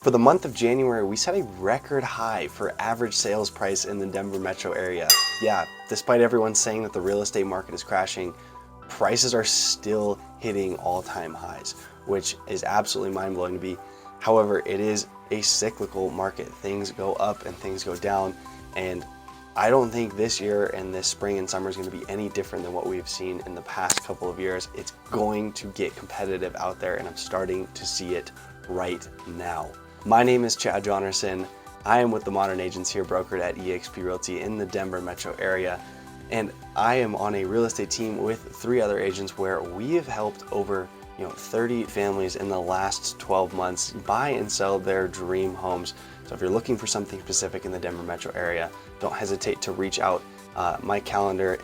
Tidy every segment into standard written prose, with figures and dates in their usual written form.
For the month of January, we set a record high for average sales price in the Denver metro area. Yeah, despite everyone saying that the real estate market is crashing, prices are still hitting all-time highs, which is absolutely mind-blowing to be. However, it is a cyclical market. Things go up and things go down, and I don't think this year and this spring and summer is going to be any different than what we've seen in the past couple of years. It's going to get competitive out there, and I'm starting to see it right now. My name is Johnerson. I am with the Modern Agents here, brokered at eXp Realty in the Denver metro area. And I am on a real estate team with 3 other agents where we have helped over 30 families in the last 12 months buy and sell their dream homes. So if you're looking for something specific in the Denver metro area, don't hesitate to reach out. My calendar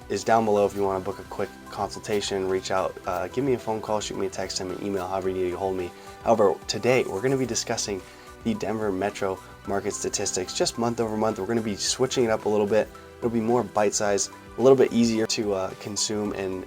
is down below if you want to book a quick consultation. Reach out, give me a phone call, shoot me a text, send me an email, however you need to get hold of me. However, today we're going to be discussing the Denver metro market statistics just month over month. We're going to be switching it up a little bit. It'll be more bite-sized, a little bit easier to consume and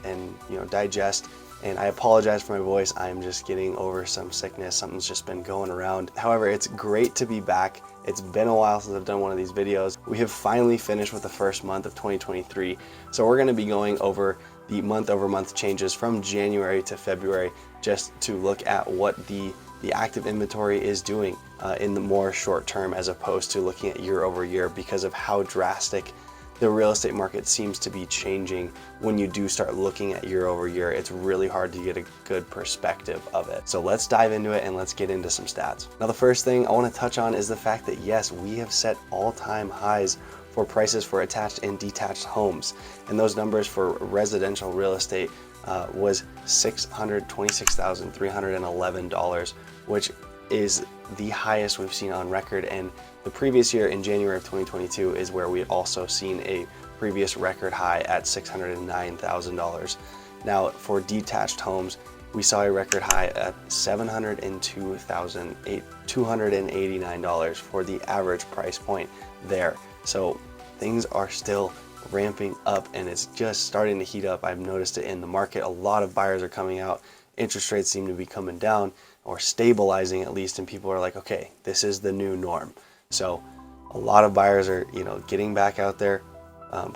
digest. And I apologize for my voice. I'm just getting over some sickness. Something's just been going around. However, it's great to be back. It's been a while since I've done one of these videos. We have finally finished with the first month of 2023. So we're going to be going over the month-over-month changes from January to February, just to look at what the active inventory is doing in the more short term, as opposed to looking at year over year, because of how drastic the real estate market seems to be changing. When you do start looking at year over year, it's really hard to get a good perspective of it. So let's dive into it and let's get into some stats. Now, the first thing I want to touch on is the fact that yes, we have set all-time highs for prices for attached and detached homes. And those numbers for residential real estate was $626,311, which is the highest we've seen on record. And the previous year, in January of 2022, is where we had also seen a previous record high at $609,000. Now, for detached homes, we saw a record high at $702,289 for the average price point there. So things are still ramping up, and it's just starting to heat up. I've noticed it in the market. A lot of buyers are coming out. Interest rates seem to be coming down, or stabilizing at least, and people are like, okay, this is the new norm. So a lot of buyers are getting back out there,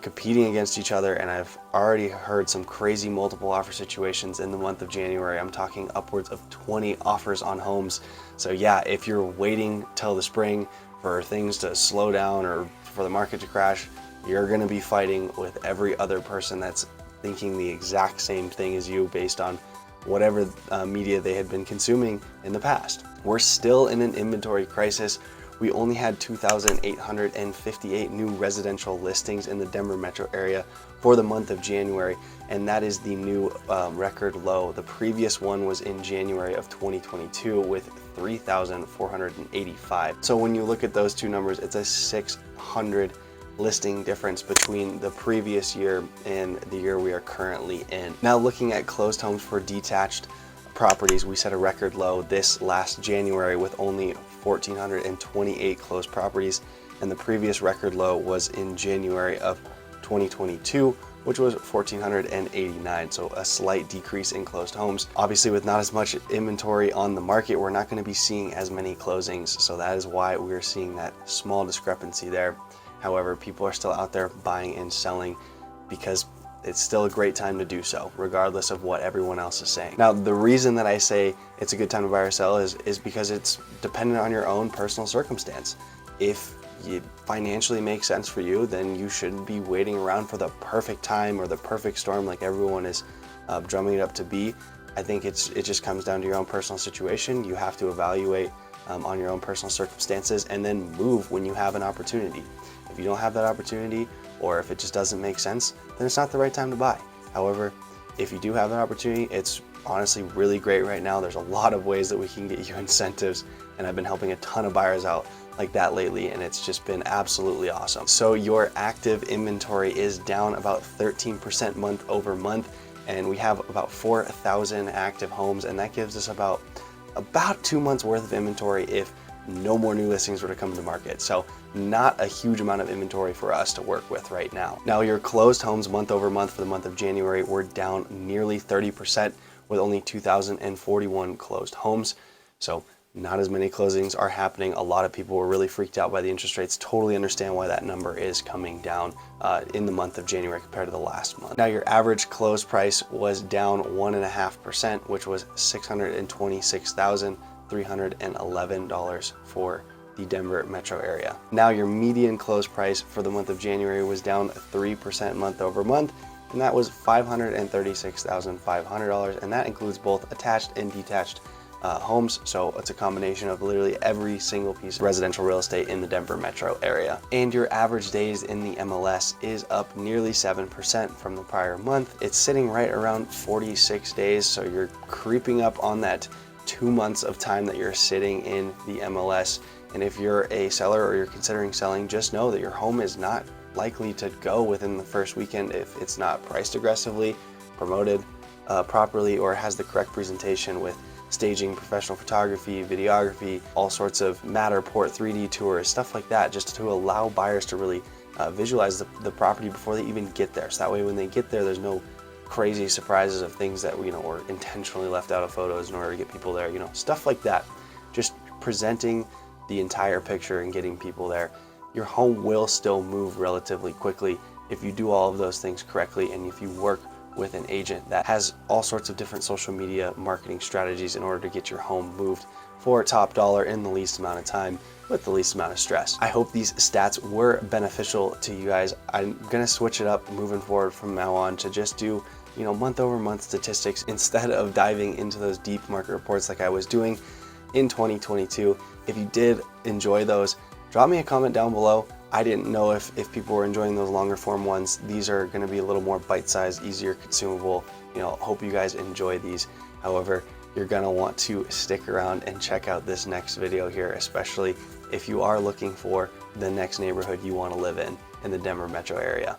competing against each other, and I've already heard some crazy multiple offer situations in the month of January. I'm talking upwards of 20 offers on homes. So yeah, if you're waiting till the spring for things to slow down or for the market to crash, you're going to be fighting with every other person that's thinking the exact same thing as you, based on whatever media they had been consuming in the past. We're still in an inventory crisis. We only had 2,858 new residential listings in the Denver metro area for the month of January, and that is the new record low. The previous one was in January of 2022 with 3,485. So when you look at those two numbers, it's a 600 listing difference between the previous year and the year we are currently in. Now, looking at closed homes for detached properties, we set a record low this last January with only 1,428 closed properties, and the previous record low was in January of 2022, which was 1,489. So a slight decrease in closed homes. Obviously, with not as much inventory on the market, we're not going to be seeing as many closings. So that is why we're seeing that small discrepancy there. However, people are still out there buying and selling, because it's still a great time to do so, regardless of what everyone else is saying. Now, the reason that I say it's a good time to buy or sell is because it's dependent on your own personal circumstance. If it financially makes sense for you, then you shouldn't be waiting around for the perfect time or the perfect storm like everyone is drumming it up to be. I think it just comes down to your own personal situation. You have to evaluate on your own personal circumstances, and then move when you have an opportunity. If you don't have that opportunity, or if it just doesn't make sense, then it's not the right time to buy. However, if you do have that opportunity, it's honestly really great right now. There's a lot of ways that we can get you incentives, and I've been helping a ton of buyers out like that lately, and it's just been absolutely awesome. So your active inventory is down about 13% month over month, and we have about 4,000 active homes, and that gives us about 2 months worth of inventory if no more new listings were to come to market. So not a huge amount of inventory for us to work with right now. Now, your closed homes month over month for the month of January were down nearly 30%, with only 2,041 closed homes. So not as many closings are happening. A lot of people were really freaked out by the interest rates. Totally understand why that number is coming down in the month of January compared to the last month. Now, your average close price was down 1.5%, which was $626,311 for the Denver metro area. Now, your median close price for the month of January was down 3% month over month, and that was $536,500, and that includes both attached and detached homes. So it's a combination of literally every single piece of residential real estate in the Denver metro area. And your average days in the MLS is up nearly 7% from the prior month. It's sitting right around 46 days. So you're creeping up on that 2 months of time that you're sitting in the MLS. And if you're a seller or you're considering selling, just know that your home is not likely to go within the first weekend if it's not priced aggressively, promoted properly, or has the correct presentation with staging, professional photography, videography, all sorts of Matterport 3D tours, stuff like that, just to allow buyers to really visualize the property before they even get there. So that way when they get there, there's no crazy surprises of things that were intentionally left out of photos in order to get people there, stuff like that. Just presenting the entire picture and getting people there. Your home will still move relatively quickly if you do all of those things correctly, and if you work with an agent that has all sorts of different social media marketing strategies in order to get your home moved for top dollar in the least amount of time with the least amount of stress. I hope these stats were beneficial to you guys. I'm gonna switch it up moving forward from now on to just do month over month statistics instead of diving into those deep market reports like I was doing in 2022. If you did enjoy those, drop me a comment down below. I didn't know if people were enjoying those longer form ones. These are going to be a little more bite-sized, easier consumable. Hope you guys enjoy these. However, you're going to want to stick around and check out this next video here, especially if you are looking for the next neighborhood you want to live in the Denver metro area.